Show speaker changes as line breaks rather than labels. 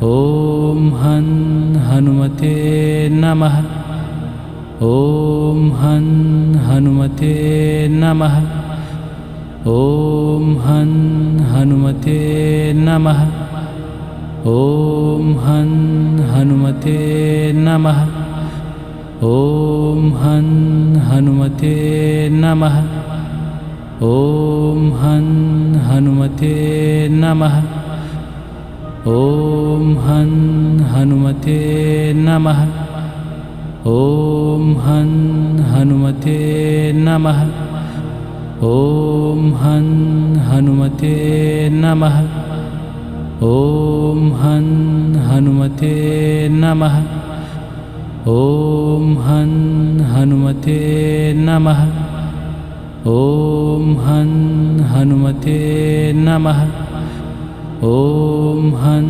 ॐ हं हनुमते नमः। ॐ हं हनुमते नमः। ॐ हं हनुमते नमः। ॐ हं हनुमते नमः। ॐ हं हनुमते नमः। ॐ हं हनुमते नमः। ॐ हं हनुमते नमः। ॐ हं हनुमते नमः। ॐ हं हनुमते नमः। ॐ हं हनुमते नमः। ॐ हं हनुमते नमः। ॐ हं हनुमते नमः। ॐ हं